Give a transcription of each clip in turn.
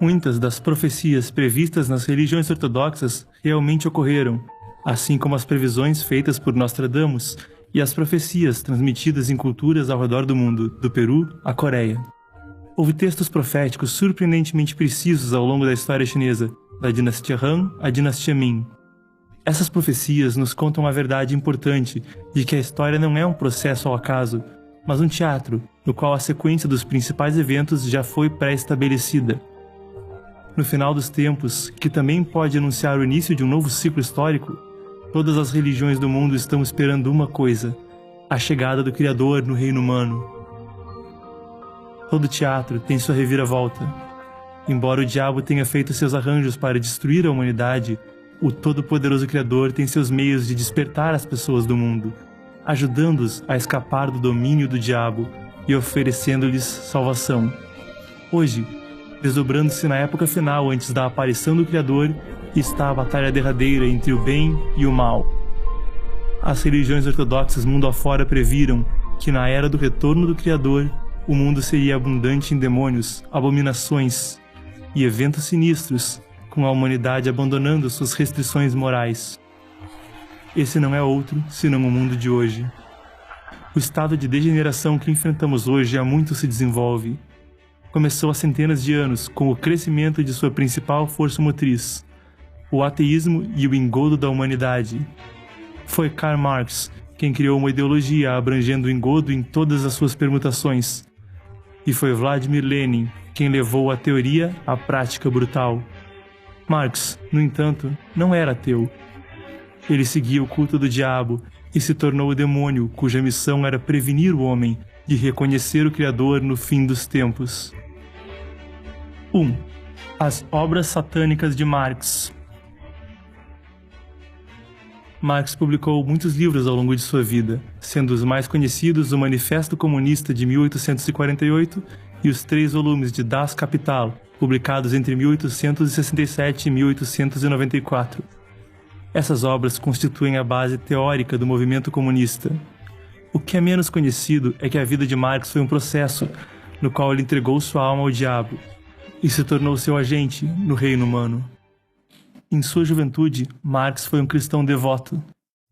Muitas das profecias previstas nas religiões ortodoxas realmente ocorreram, assim como as previsões feitas por Nostradamus e as profecias transmitidas em culturas ao redor do mundo, do Peru à Coreia. Houve textos proféticos surpreendentemente precisos ao longo da história chinesa, da dinastia Han à dinastia Ming. Essas profecias nos contam a verdade importante de que a história não é um processo ao acaso, mas um teatro, no qual a sequência dos principais eventos já foi pré-estabelecida. No final dos tempos, que também pode anunciar o início de um novo ciclo histórico, todas as religiões do mundo estão esperando uma coisa: a chegada do Criador no reino humano. Todo teatro tem sua reviravolta. Embora o diabo tenha feito seus arranjos para destruir a humanidade, o todo-poderoso Criador tem seus meios de despertar as pessoas do mundo, ajudando-os a escapar do domínio do diabo e oferecendo-lhes salvação. Hoje, desdobrando-se na época final antes da aparição do Criador, está a batalha derradeira entre o bem e o mal. As religiões ortodoxas mundo afora previram que na era do retorno do Criador, o mundo seria abundante em demônios, abominações e eventos sinistros, com a humanidade abandonando suas restrições morais. Esse não é outro senão o mundo de hoje. O estado de degeneração que enfrentamos hoje há muito se desenvolve. Começou há centenas de anos com o crescimento de sua principal força motriz, o ateísmo e o engodo da humanidade. Foi Karl Marx quem criou uma ideologia abrangendo o engodo em todas as suas permutações. E foi Vladimir Lenin quem levou a teoria à prática brutal. Marx, no entanto, não era ateu. Ele seguia o culto do diabo e se tornou o demônio cuja missão era prevenir o homem de reconhecer o Criador no fim dos tempos. 1. As obras satânicas de Marx. Marx publicou muitos livros ao longo de sua vida, sendo os mais conhecidos o Manifesto Comunista de 1848 e os 3 volumes de Das Kapital, publicados entre 1867 e 1894. Essas obras constituem a base teórica do movimento comunista. O que é menos conhecido é que a vida de Marx foi um processo no qual ele entregou sua alma ao diabo e se tornou seu agente no reino humano. Em sua juventude, Marx foi um cristão devoto.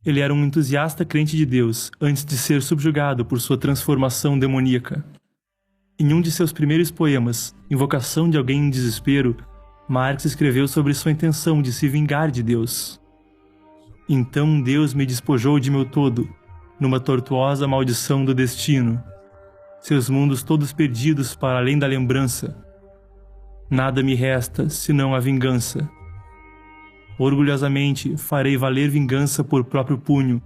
Ele era um entusiasta crente de Deus antes de ser subjugado por sua transformação demoníaca. Em um de seus primeiros poemas, Invocação de Alguém em Desespero, Marx escreveu sobre sua intenção de se vingar de Deus. Então Deus me despojou de meu todo, numa tortuosa maldição do destino. Seus mundos todos perdidos para além da lembrança. Nada me resta senão a vingança. Orgulhosamente farei valer vingança por próprio punho,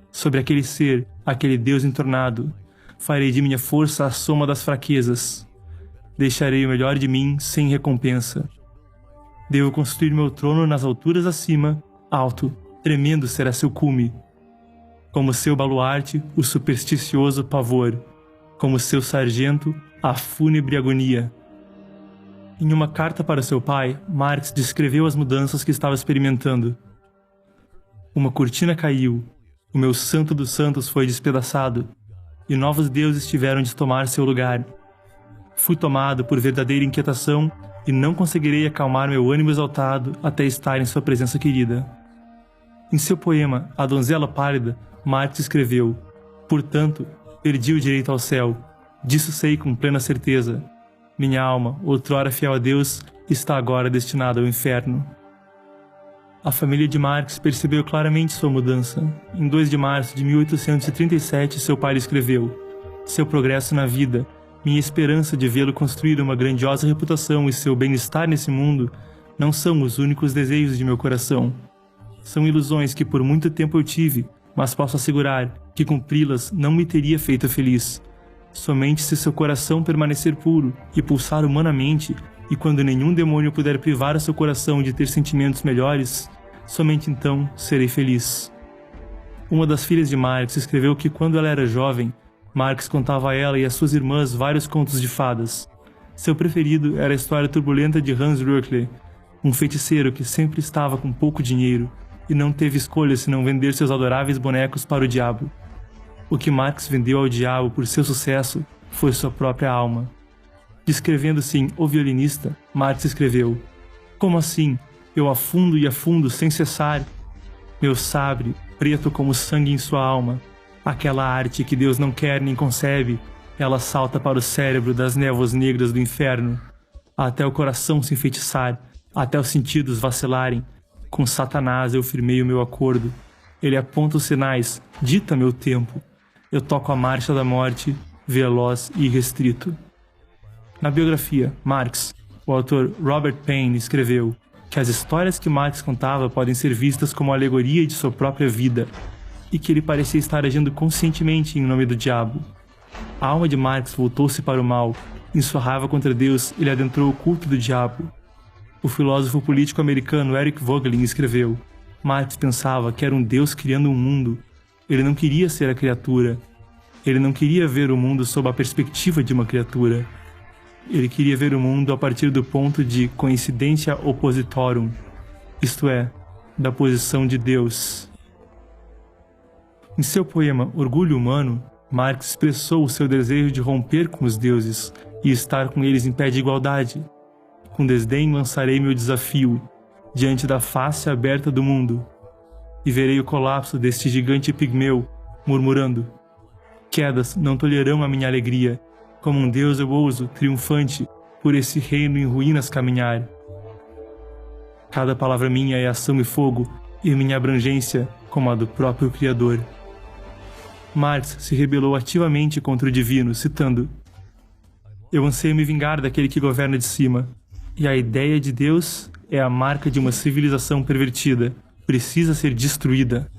sobre aquele ser, aquele Deus entornado. Farei de minha força a soma das fraquezas. Deixarei o melhor de mim sem recompensa. Devo construir meu trono nas alturas acima, alto, tremendo será seu cume. Como seu baluarte, o supersticioso pavor. Como seu sargento, a fúnebre agonia. Em uma carta para seu pai, Marx descreveu as mudanças que estava experimentando. Uma cortina caiu, o meu santo dos santos foi despedaçado, e novos deuses tiveram de tomar seu lugar. Fui tomado por verdadeira inquietação e não conseguirei acalmar meu ânimo exaltado até estar em sua presença querida. Em seu poema A Donzela Pálida, Marx escreveu: portanto, perdi o direito ao céu, disso sei com plena certeza. Minha alma, outrora fiel a Deus, está agora destinada ao inferno. A família de Marx percebeu claramente sua mudança. Em 2 de março de 1837, seu pai lhe escreveu: seu progresso na vida, minha esperança de vê-lo construir uma grandiosa reputação e seu bem-estar nesse mundo não são os únicos desejos de meu coração. São ilusões que por muito tempo eu tive, mas posso assegurar que cumpri-las não me teria feito feliz. Somente se seu coração permanecer puro e pulsar humanamente, e quando nenhum demônio puder privar o seu coração de ter sentimentos melhores, somente então serei feliz. Uma das filhas de Marx escreveu que quando ela era jovem, Marx contava a ela e às suas irmãs vários contos de fadas. Seu preferido era a história turbulenta de Hans Röckle, um feiticeiro que sempre estava com pouco dinheiro e não teve escolha senão vender seus adoráveis bonecos para o diabo. O que Marx vendeu ao diabo por seu sucesso foi sua própria alma. Descrevendo-se em O Violinista, Marx escreveu: "Como assim? Eu afundo e afundo sem cessar. Meu sabre, preto como sangue em sua alma. Aquela arte que Deus não quer nem concebe, ela salta para o cérebro das névoas negras do inferno, até o coração se enfeitiçar, até os sentidos vacilarem. Com Satanás eu firmei o meu acordo. Ele aponta os sinais, dita meu tempo. Eu toco a marcha da morte, veloz e irrestrito." Na biografia, Marx, o autor Robert Paine escreveu que as histórias que Marx contava podem ser vistas como alegoria de sua própria vida, e que ele parecia estar agindo conscientemente em nome do diabo. A alma de Marx voltou-se para o mal. Em sua raiva contra Deus, ele adentrou o culto do diabo. O filósofo político americano Eric Voegelin escreveu: Marx pensava que era um Deus criando um mundo. Ele não queria ser a criatura. Ele não queria ver o mundo sob a perspectiva de uma criatura. Ele queria ver o mundo a partir do ponto de coincidentia oppositorum, isto é, da posição de Deus. Em seu poema Orgulho Humano, Marx expressou o seu desejo de romper com os deuses e estar com eles em pé de igualdade. Com desdém lançarei meu desafio diante da face aberta do mundo e verei o colapso deste gigante pigmeu, murmurando: quedas não tolherão a minha alegria. Como um deus eu ouso, triunfante, por esse reino em ruínas caminhar. Cada palavra minha é ação e fogo, e minha abrangência como a do próprio Criador. Marx se rebelou ativamente contra o divino, citando: eu anseio me vingar daquele que governa de cima, e a ideia de Deus é a marca de uma civilização pervertida, precisa ser destruída.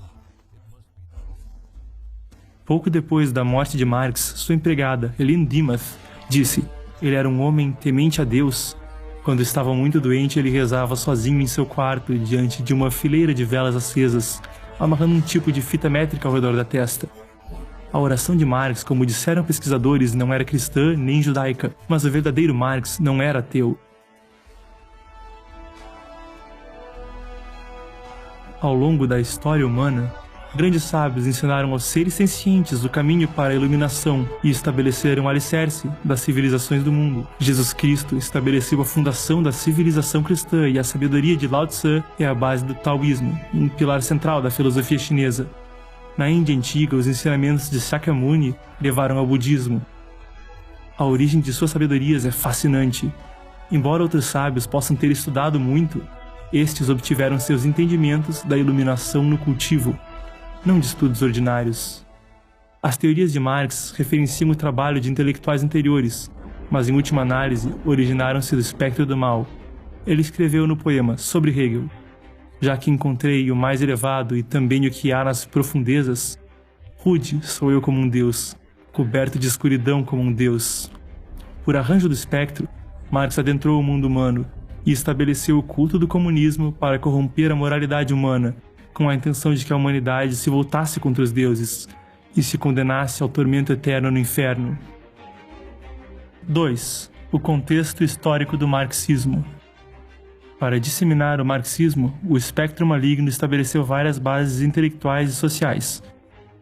Pouco depois da morte de Marx, sua empregada, Helene Dimath, disse: ele era um homem temente a Deus. Quando estava muito doente, ele rezava sozinho em seu quarto, diante de uma fileira de velas acesas, amarrando um tipo de fita métrica ao redor da testa. A oração de Marx, como disseram pesquisadores, não era cristã nem judaica, mas o verdadeiro Marx não era ateu. Ao longo da história humana, grandes sábios ensinaram aos seres sencientes o caminho para a iluminação e estabeleceram o alicerce das civilizações do mundo. Jesus Cristo estabeleceu a fundação da civilização cristã e a sabedoria de Lao Tse é a base do taoísmo, um pilar central da filosofia chinesa. Na Índia antiga, os ensinamentos de Shakyamuni levaram ao budismo. A origem de suas sabedorias é fascinante. Embora outros sábios possam ter estudado muito, estes obtiveram seus entendimentos da iluminação no cultivo, não de estudos ordinários. As teorias de Marx referenciam o trabalho de intelectuais anteriores, mas em última análise originaram-se do espectro do mal. Ele escreveu no poema sobre Hegel: já que encontrei o mais elevado e também o que há nas profundezas, rude sou eu como um deus, coberto de escuridão como um deus. Por arranjo do espectro, Marx adentrou o mundo humano e estabeleceu o culto do comunismo para corromper a moralidade humana, com a intenção de que a humanidade se voltasse contra os deuses e se condenasse ao tormento eterno no inferno. 2. O contexto histórico do marxismo. Para disseminar o marxismo, o espectro maligno estabeleceu várias bases intelectuais e sociais.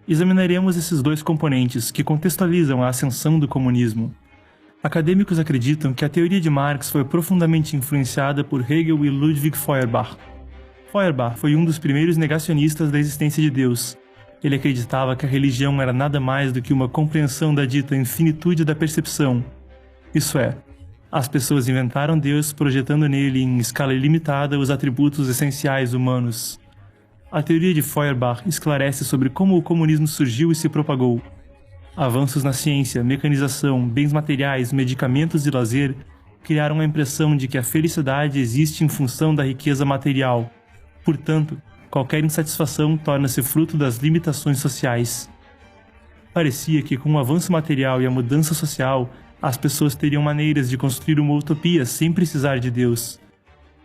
Examinaremos esses dois componentes que contextualizam a ascensão do comunismo. Acadêmicos acreditam que a teoria de Marx foi profundamente influenciada por Hegel e Ludwig Feuerbach. Feuerbach foi um dos primeiros negacionistas da existência de Deus. Ele acreditava que a religião era nada mais do que uma compreensão da dita infinitude da percepção. Isso é, as pessoas inventaram Deus projetando nele em escala ilimitada os atributos essenciais humanos. A teoria de Feuerbach esclarece sobre como o comunismo surgiu e se propagou. Avanços na ciência, mecanização, bens materiais, medicamentos e lazer criaram a impressão de que a felicidade existe em função da riqueza material. Portanto, qualquer insatisfação torna-se fruto das limitações sociais. Parecia que com o avanço material e a mudança social, as pessoas teriam maneiras de construir uma utopia sem precisar de Deus.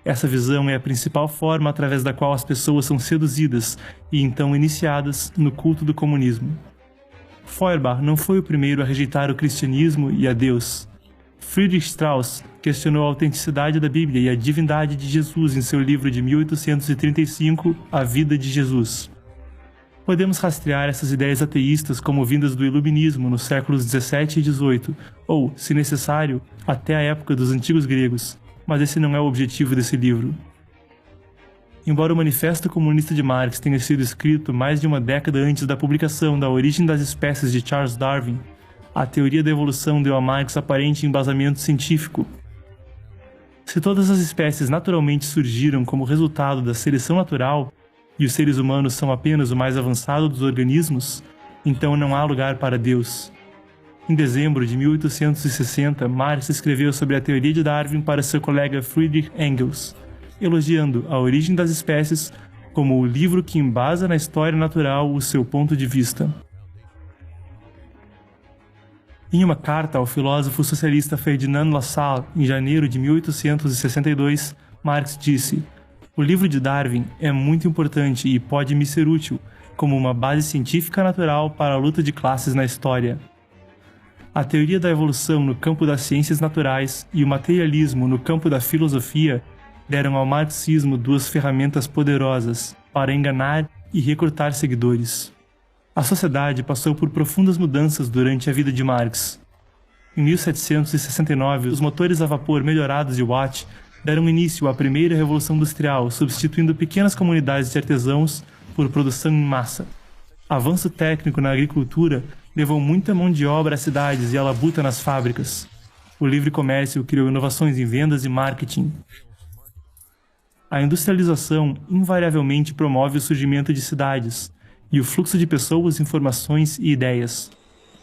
Essa visão é a principal forma através da qual as pessoas são seduzidas e então iniciadas no culto do comunismo. Feuerbach não foi o primeiro a rejeitar o cristianismo e a Deus. Friedrich Strauss questionou a autenticidade da Bíblia e a divindade de Jesus em seu livro de 1835, A Vida de Jesus. Podemos rastrear essas ideias ateístas como vindas do iluminismo nos séculos 17 e 18, ou, se necessário, até a época dos antigos gregos, mas esse não é o objetivo desse livro. Embora o Manifesto Comunista de Marx tenha sido escrito mais de uma década antes da publicação da Origem das Espécies de Charles Darwin, a teoria da evolução deu a Marx aparente embasamento científico. Se todas as espécies naturalmente surgiram como resultado da seleção natural, e os seres humanos são apenas o mais avançado dos organismos, então não há lugar para Deus. Em dezembro de 1860, Marx escreveu sobre a teoria de Darwin para seu colega Friedrich Engels, elogiando A Origem das Espécies como o livro que embasa na história natural o seu ponto de vista. Em uma carta ao filósofo socialista Ferdinand Lassalle, em janeiro de 1862, Marx disse: "O livro de Darwin é muito importante e pode me ser útil como uma base científica natural para a luta de classes na história." A teoria da evolução no campo das ciências naturais e o materialismo no campo da filosofia deram ao marxismo duas ferramentas poderosas para enganar e recrutar seguidores. A sociedade passou por profundas mudanças durante a vida de Marx. Em 1769, os motores a vapor melhorados de Watt deram início à primeira revolução industrial, substituindo pequenas comunidades de artesãos por produção em massa. Avanço técnico na agricultura levou muita mão de obra às cidades e a labuta nas fábricas. O livre comércio criou inovações em vendas e marketing. A industrialização invariavelmente promove o surgimento de cidades e o fluxo de pessoas, informações e ideias.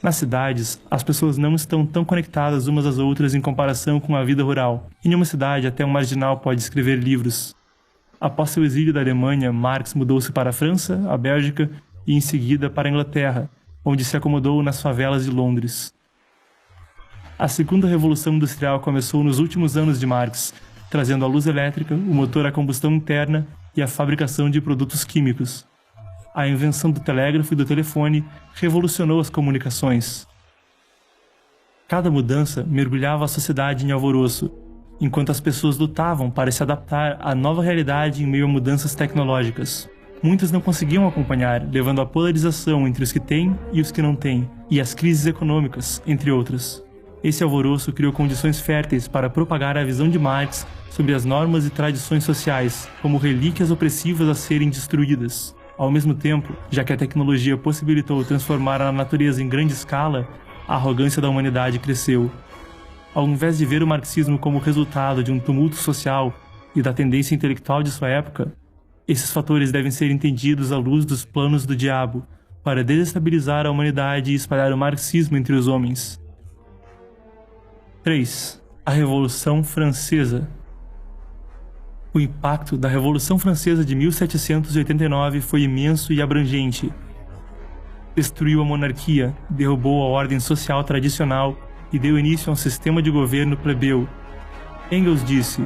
Nas cidades, as pessoas não estão tão conectadas umas às outras em comparação com a vida rural. Em uma cidade, até um marginal pode escrever livros. Após seu exílio da Alemanha, Marx mudou-se para a França, a Bélgica e, em seguida, para a Inglaterra, onde se acomodou nas favelas de Londres. A segunda revolução industrial começou nos últimos anos de Marx, trazendo a luz elétrica, o motor a combustão interna e a fabricação de produtos químicos. A invenção do telégrafo e do telefone revolucionou as comunicações. Cada mudança mergulhava a sociedade em alvoroço, enquanto as pessoas lutavam para se adaptar à nova realidade em meio a mudanças tecnológicas. Muitas não conseguiam acompanhar, levando à polarização entre os que têm e os que não têm, e às crises econômicas, entre outras. Esse alvoroço criou condições férteis para propagar a visão de Marx sobre as normas e tradições sociais, como relíquias opressivas a serem destruídas. Ao mesmo tempo, já que a tecnologia possibilitou transformar a natureza em grande escala, a arrogância da humanidade cresceu. Ao invés de ver o marxismo como resultado de um tumulto social e da tendência intelectual de sua época, esses fatores devem ser entendidos à luz dos planos do diabo, para desestabilizar a humanidade e espalhar o marxismo entre os homens. 3. A Revolução Francesa. O impacto da Revolução Francesa de 1789 foi imenso e abrangente. Destruiu a monarquia, derrubou a ordem social tradicional e deu início a um sistema de governo plebeu. Engels disse: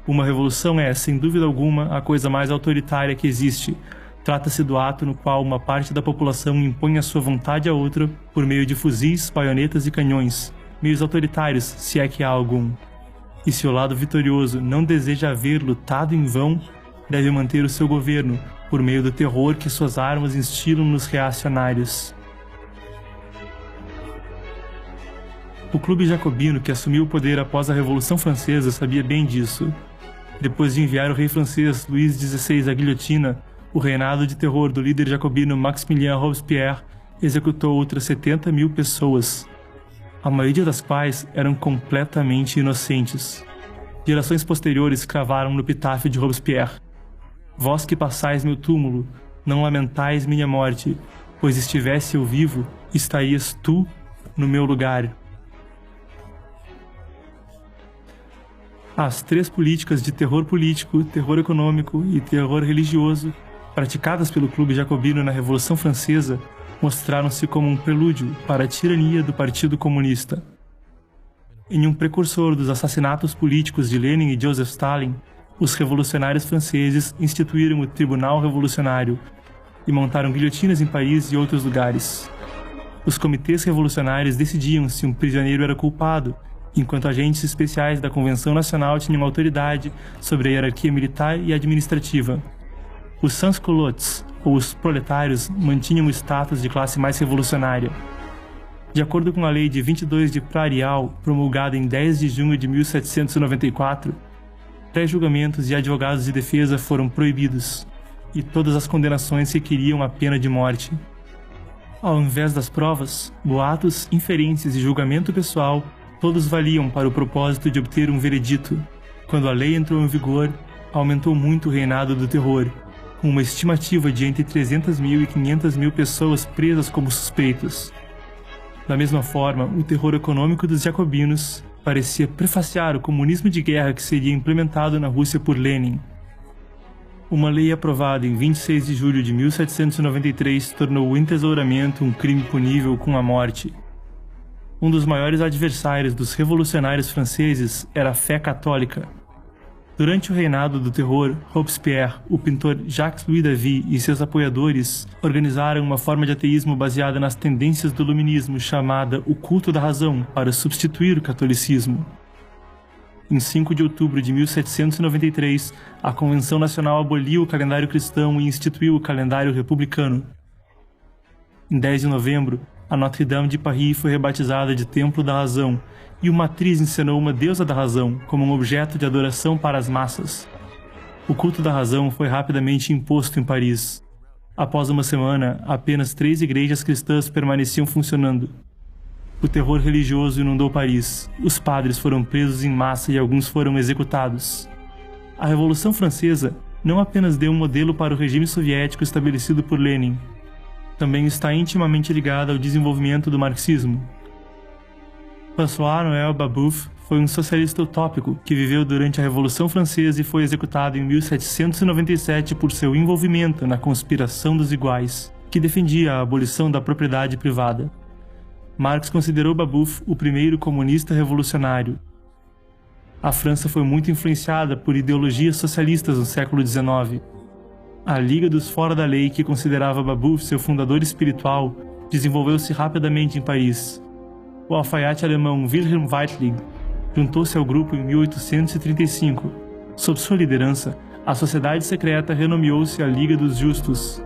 "Uma revolução é, sem dúvida alguma, a coisa mais autoritária que existe. Trata-se do ato no qual uma parte da população impõe a sua vontade a outra por meio de fuzis, baionetas e canhões, meios autoritários, se é que há algum. E se o lado vitorioso não deseja haver lutado em vão, deve manter o seu governo por meio do terror que suas armas instilam nos reacionários." O clube jacobino que assumiu o poder após a Revolução Francesa sabia bem disso. Depois de enviar o rei francês Luís XVI à guilhotina, o reinado de terror do líder jacobino Maximilien Robespierre executou outras 70.000 pessoas, a maioria das quais eram completamente inocentes. Gerações posteriores cravaram no epitáfio de Robespierre: "Vós que passais meu túmulo, não lamentais minha morte, pois estivesse eu vivo, estarias tu no meu lugar." As três políticas de terror político, terror econômico e terror religioso, praticadas pelo clube jacobino na Revolução Francesa, mostraram-se como um prelúdio para a tirania do Partido Comunista. Em um precursor dos assassinatos políticos de Lenin e Joseph Stalin, os revolucionários franceses instituíram o Tribunal Revolucionário e montaram guilhotinas em Paris e outros lugares. Os comitês revolucionários decidiam se um prisioneiro era culpado, enquanto agentes especiais da Convenção Nacional tinham autoridade sobre a hierarquia militar e administrativa. Os sans-culottes, ou os proletários mantinham o status de classe mais revolucionária. De acordo com a Lei de 22 de Prairial, promulgada em 10 de junho de 1794, pré-julgamentos e advogados de defesa foram proibidos, e todas as condenações requeriam a pena de morte. Ao invés das provas, boatos, inferências e julgamento pessoal, todos valiam para o propósito de obter um veredito. Quando a lei entrou em vigor, aumentou muito o reinado do terror, com uma estimativa de entre 300.000 e 500.000 pessoas presas como suspeitos. Da mesma forma, o terror econômico dos jacobinos parecia prefaciar o comunismo de guerra que seria implementado na Rússia por Lenin. Uma lei aprovada em 26 de julho de 1793 tornou o entesouramento um crime punível com a morte. Um dos maiores adversários dos revolucionários franceses era a fé católica. Durante o reinado do terror, Robespierre, o pintor Jacques-Louis David e seus apoiadores organizaram uma forma de ateísmo baseada nas tendências do iluminismo chamada o culto da razão para substituir o catolicismo. Em 5 de outubro de 1793, a Convenção Nacional aboliu o calendário cristão e instituiu o calendário republicano. Em 10 de novembro, a Notre-Dame de Paris foi rebatizada de Templo da Razão, e uma atriz encenou uma deusa da razão como um objeto de adoração para as massas. O culto da razão foi rapidamente imposto em Paris. Após uma semana, apenas 3 igrejas cristãs permaneciam funcionando. O terror religioso inundou Paris. Os padres foram presos em massa e alguns foram executados. A Revolução Francesa não apenas deu um modelo para o regime soviético estabelecido por Lenin, também está intimamente ligada ao desenvolvimento do marxismo. François-Noël Babeuf foi um socialista utópico que viveu durante a Revolução Francesa e foi executado em 1797 por seu envolvimento na conspiração dos iguais, que defendia a abolição da propriedade privada. Marx considerou Babeuf o primeiro comunista revolucionário. A França foi muito influenciada por ideologias socialistas no século XIX. A Liga dos Fora da Lei, que considerava Babeuf seu fundador espiritual, desenvolveu-se rapidamente em Paris. O alfaiate alemão Wilhelm Weitling juntou-se ao grupo em 1835. Sob sua liderança, a sociedade secreta renomeou-se a Liga dos Justos.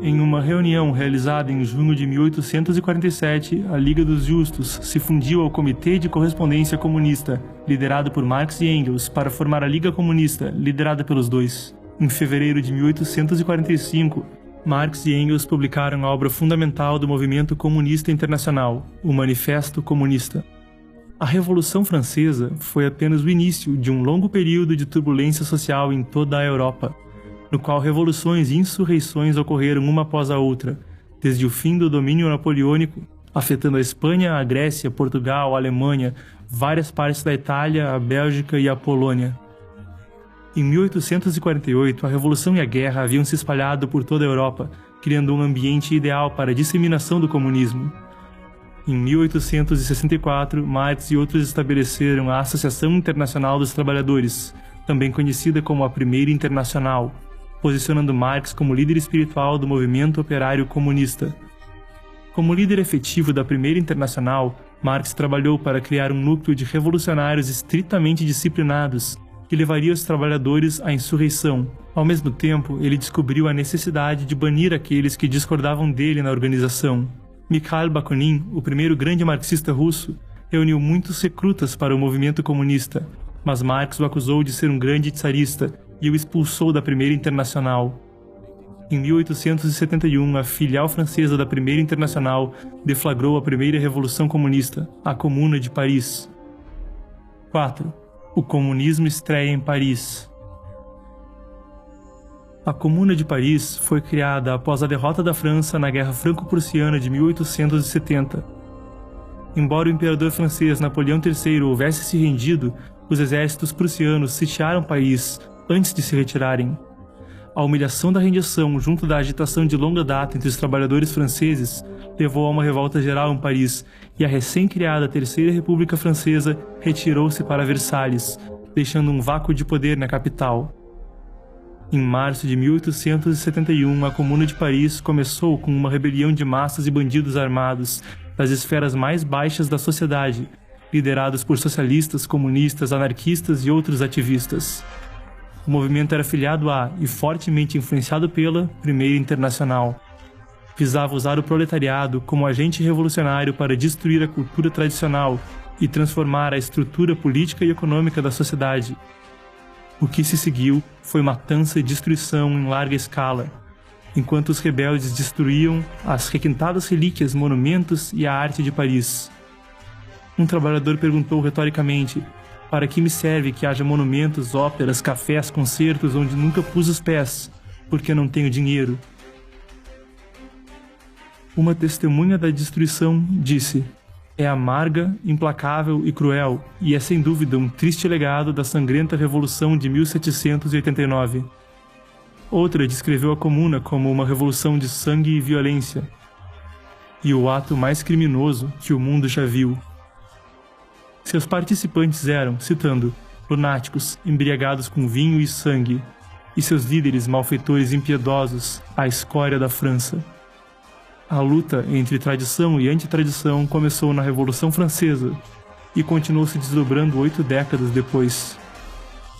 Em uma reunião realizada em junho de 1847, a Liga dos Justos se fundiu ao Comitê de Correspondência Comunista, liderado por Marx e Engels, para formar a Liga Comunista, liderada pelos dois. Em fevereiro de 1845, Marx e Engels publicaram a obra fundamental do movimento comunista internacional, o Manifesto Comunista. A Revolução Francesa foi apenas o início de um longo período de turbulência social em toda a Europa, no qual revoluções e insurreições ocorreram uma após a outra, desde o fim do domínio napoleônico, afetando a Espanha, a Grécia, Portugal, a Alemanha, várias partes da Itália, a Bélgica e a Polônia. Em 1848, a Revolução e a Guerra haviam se espalhado por toda a Europa, criando um ambiente ideal para a disseminação do comunismo. Em 1864, Marx e outros estabeleceram a Associação Internacional dos Trabalhadores, também conhecida como a Primeira Internacional, posicionando Marx como líder espiritual do movimento operário comunista. Como líder efetivo da Primeira Internacional, Marx trabalhou para criar um núcleo de revolucionários estritamente disciplinados, que levaria os trabalhadores à insurreição. Ao mesmo tempo, ele descobriu a necessidade de banir aqueles que discordavam dele na organização. Mikhail Bakunin, o primeiro grande marxista russo, reuniu muitos recrutas para o movimento comunista, mas Marx o acusou de ser um grande tsarista e o expulsou da Primeira Internacional. Em 1871, a filial francesa da Primeira Internacional deflagrou a primeira Revolução Comunista, a Comuna de Paris. 4. O comunismo estreia em Paris. A Comuna de Paris foi criada após a derrota da França na Guerra Franco-Prussiana de 1870. Embora o imperador francês Napoleão III houvesse se rendido, os exércitos prussianos sitiaram Paris antes de se retirarem. A humilhação da rendição, junto da agitação de longa data entre os trabalhadores franceses, levou a uma revolta geral em Paris, e a recém-criada Terceira República Francesa retirou-se para Versalhes, deixando um vácuo de poder na capital. Em março de 1871, a Comuna de Paris começou com uma rebelião de massas e bandidos armados das esferas mais baixas da sociedade, liderados por socialistas, comunistas, anarquistas e outros ativistas. O movimento era filiado a e fortemente influenciado pela Primeira Internacional. Visava usar o proletariado como agente revolucionário para destruir a cultura tradicional e transformar a estrutura política e econômica da sociedade. O que se seguiu foi matança e destruição em larga escala, enquanto os rebeldes destruíam as requintadas relíquias, monumentos e a arte de Paris. Um trabalhador perguntou retoricamente: para que me serve que haja monumentos, óperas, cafés, concertos onde nunca pus os pés, porque não tenho dinheiro? Uma testemunha da destruição disse: é amarga, implacável e cruel, e é sem dúvida um triste legado da sangrenta Revolução de 1789. Outra descreveu a Comuna como uma revolução de sangue e violência, e o ato mais criminoso que o mundo já viu. Seus participantes eram, citando, lunáticos, embriagados com vinho e sangue, e seus líderes malfeitores impiedosos, a escória da França. A luta entre tradição e antitradição começou na Revolução Francesa e continuou se desdobrando 8 décadas depois.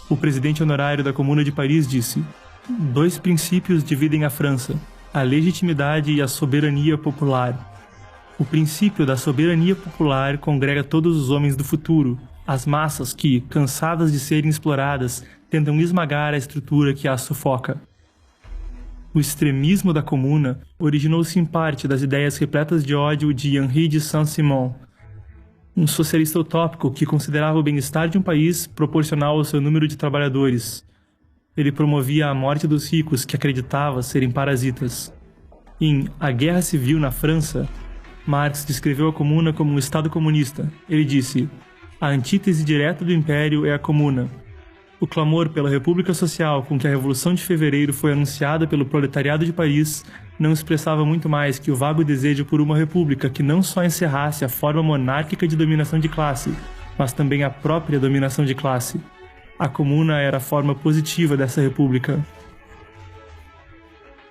O presidente honorário da Comuna de Paris disse: 2 princípios dividem a França, a legitimidade e a soberania popular. O princípio da soberania popular congrega todos os homens do futuro, as massas que, cansadas de serem exploradas, tentam esmagar a estrutura que as sufoca. O extremismo da Comuna originou-se em parte das ideias repletas de ódio de Henri de Saint-Simon, um socialista utópico que considerava o bem-estar de um país proporcional ao seu número de trabalhadores. Ele promovia a morte dos ricos que acreditava serem parasitas. Em A Guerra Civil na França, Marx descreveu a Comuna como um Estado comunista. Ele disse: a antítese direta do Império é a Comuna. O clamor pela República Social com que a Revolução de Fevereiro foi anunciada pelo proletariado de Paris não expressava muito mais que o vago desejo por uma república que não só encerrasse a forma monárquica de dominação de classe, mas também a própria dominação de classe. A Comuna era a forma positiva dessa república.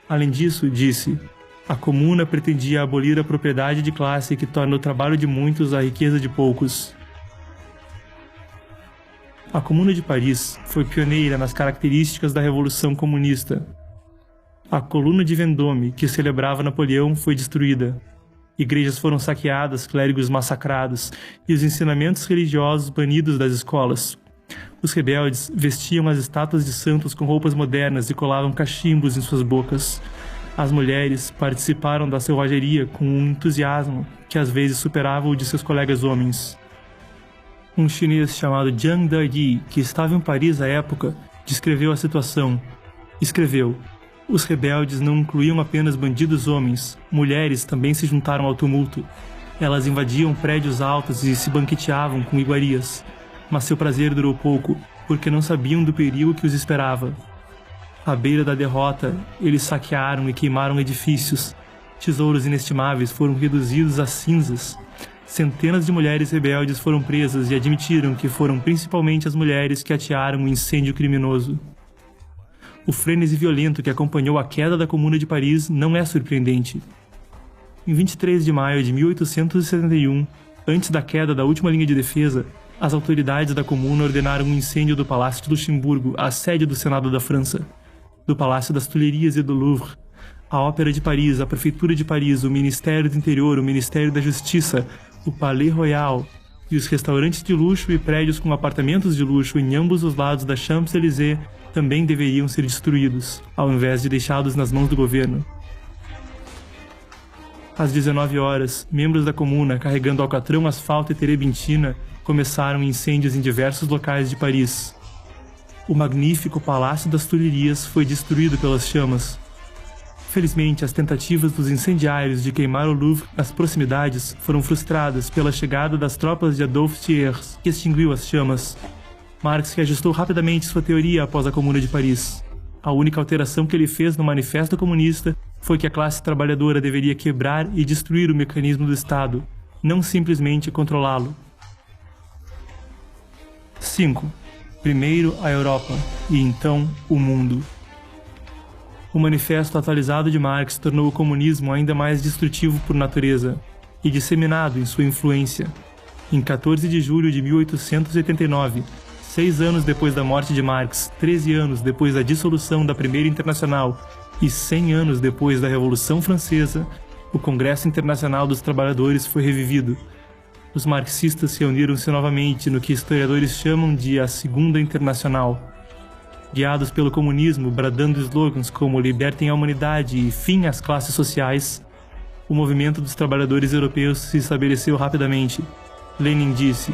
Além disso, disse: a Comuna pretendia abolir a propriedade de classe que torna o trabalho de muitos a riqueza de poucos. A Comuna de Paris foi pioneira nas características da Revolução Comunista. A coluna de Vendôme, que celebrava Napoleão, foi destruída. Igrejas foram saqueadas, clérigos massacrados e os ensinamentos religiosos banidos das escolas. Os rebeldes vestiam as estátuas de santos com roupas modernas e colavam cachimbos em suas bocas. As mulheres participaram da selvageria com um entusiasmo que às vezes superava o de seus colegas homens. Um chinês chamado Jiang Dayi, que estava em Paris à época, descreveu a situação. Escreveu: os rebeldes não incluíam apenas bandidos homens, mulheres também se juntaram ao tumulto. Elas invadiam prédios altos e se banqueteavam com iguarias. Mas seu prazer durou pouco, porque não sabiam do perigo que os esperava. À beira da derrota, eles saquearam e queimaram edifícios. Tesouros inestimáveis foram reduzidos a cinzas. Centenas de mulheres rebeldes foram presas e admitiram que foram principalmente as mulheres que atearam o incêndio criminoso. O frenesi violento que acompanhou a queda da Comuna de Paris não é surpreendente. Em 23 de maio de 1871, antes da queda da última linha de defesa, as autoridades da Comuna ordenaram um incêndio do Palácio de Luxemburgo, a sede do Senado da França, do Palácio das Tuileries e do Louvre, a Ópera de Paris, a Prefeitura de Paris, o Ministério do Interior, o Ministério da Justiça, o Palais Royal e os restaurantes de luxo e prédios com apartamentos de luxo em ambos os lados da Champs-Élysées também deveriam ser destruídos, ao invés de deixados nas mãos do governo. Às 19 horas, membros da Comuna, carregando alcatrão, asfalto e terebintina, começaram incêndios em diversos locais de Paris. O magnífico Palácio das Tuileries foi destruído pelas chamas. Felizmente, as tentativas dos incendiários de queimar o Louvre nas proximidades foram frustradas pela chegada das tropas de Adolphe Thiers, que extinguiu as chamas. Marx reajustou rapidamente sua teoria após a Comuna de Paris. A única alteração que ele fez no Manifesto Comunista foi que a classe trabalhadora deveria quebrar e destruir o mecanismo do Estado, não simplesmente controlá-lo. 5. Primeiro a Europa, e então o mundo. O manifesto atualizado de Marx tornou o comunismo ainda mais destrutivo por natureza e disseminado em sua influência. Em 14 de julho de 1889, 6 anos depois da morte de Marx, 13 anos depois da dissolução da Primeira Internacional e 100 anos depois da Revolução Francesa, o Congresso Internacional dos Trabalhadores foi revivido. Os marxistas reuniram-se novamente no que historiadores chamam de a Segunda Internacional. Guiados pelo comunismo, bradando slogans como libertem a humanidade e fim às classes sociais, o movimento dos trabalhadores europeus se estabeleceu rapidamente. Lenin disse: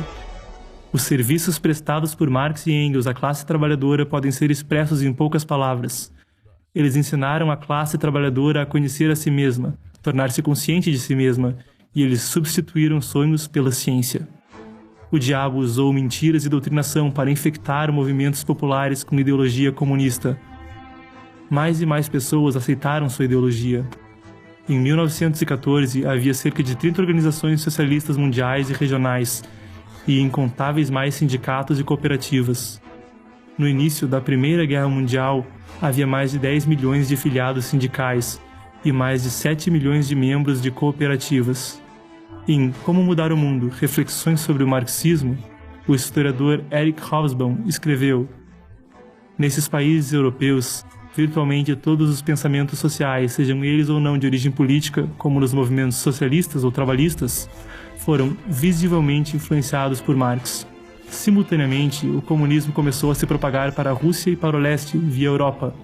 os serviços prestados por Marx e Engels à classe trabalhadora podem ser expressos em poucas palavras. Eles ensinaram a classe trabalhadora a conhecer a si mesma, tornar-se consciente de si mesma, e eles substituíram sonhos pela ciência. O diabo usou mentiras e doutrinação para infectar movimentos populares com ideologia comunista. Mais e mais pessoas aceitaram sua ideologia. Em 1914, havia cerca de 30 organizações socialistas mundiais e regionais, e incontáveis mais sindicatos e cooperativas. No início da Primeira Guerra Mundial, havia mais de 10 milhões de filiados sindicais e mais de 7 milhões de membros de cooperativas. Em Como Mudar o Mundo, Reflexões sobre o Marxismo, o historiador Eric Hobsbawm escreveu: nesses países europeus, virtualmente todos os pensamentos sociais, sejam eles ou não de origem política, como nos movimentos socialistas ou trabalhistas, foram visivelmente influenciados por Marx. Simultaneamente, o comunismo começou a se propagar para a Rússia e para o leste, via Europa.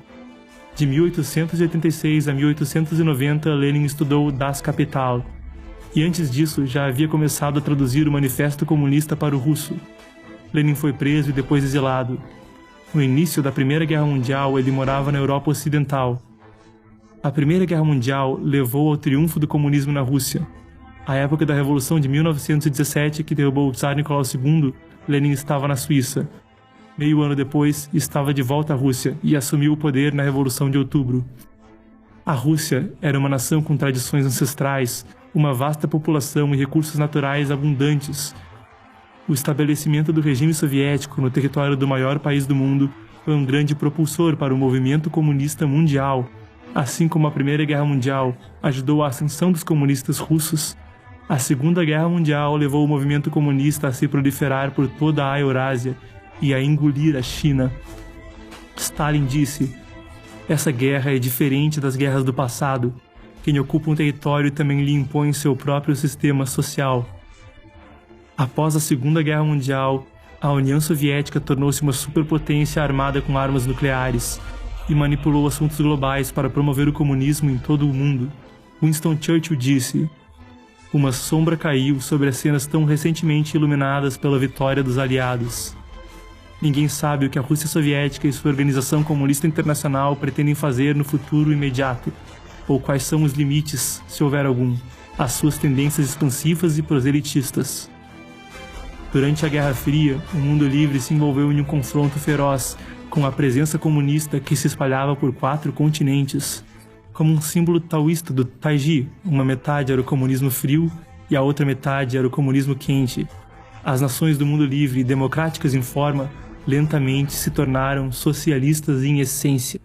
De 1886 a 1890, Lenin estudou Das Kapital, e antes disso já havia começado a traduzir o Manifesto Comunista para o russo. Lenin foi preso e depois exilado. No início da Primeira Guerra Mundial, ele morava na Europa Ocidental. A Primeira Guerra Mundial levou ao triunfo do comunismo na Rússia. À época da Revolução de 1917, que derrubou o Tsar Nicolau II, Lenin estava na Suíça. Meio ano depois, estava de volta à Rússia e assumiu o poder na Revolução de Outubro. A Rússia era uma nação com tradições ancestrais, uma vasta população e recursos naturais abundantes. O estabelecimento do regime soviético no território do maior país do mundo foi um grande propulsor para o movimento comunista mundial, assim como a Primeira Guerra Mundial ajudou a ascensão dos comunistas russos. A Segunda Guerra Mundial levou o movimento comunista a se proliferar por toda a Eurásia e a engolir a China. Stalin disse: essa guerra é diferente das guerras do passado. Quem ocupa um território também lhe impõe seu próprio sistema social. Após a Segunda Guerra Mundial, a União Soviética tornou-se uma superpotência armada com armas nucleares e manipulou assuntos globais para promover o comunismo em todo o mundo. Winston Churchill disse: uma sombra caiu sobre as cenas tão recentemente iluminadas pela vitória dos aliados. Ninguém sabe o que a Rússia Soviética e sua Organização Comunista Internacional pretendem fazer no futuro imediato, ou quais são os limites, se houver algum, às suas tendências expansivas e proselitistas. Durante a Guerra Fria, o mundo livre se envolveu em um confronto feroz com a presença comunista que se espalhava por 4 continentes. Como um símbolo taoísta do Taiji, uma metade era o comunismo frio e a outra metade era o comunismo quente. As nações do mundo livre e democráticas em forma lentamente se tornaram socialistas em essência.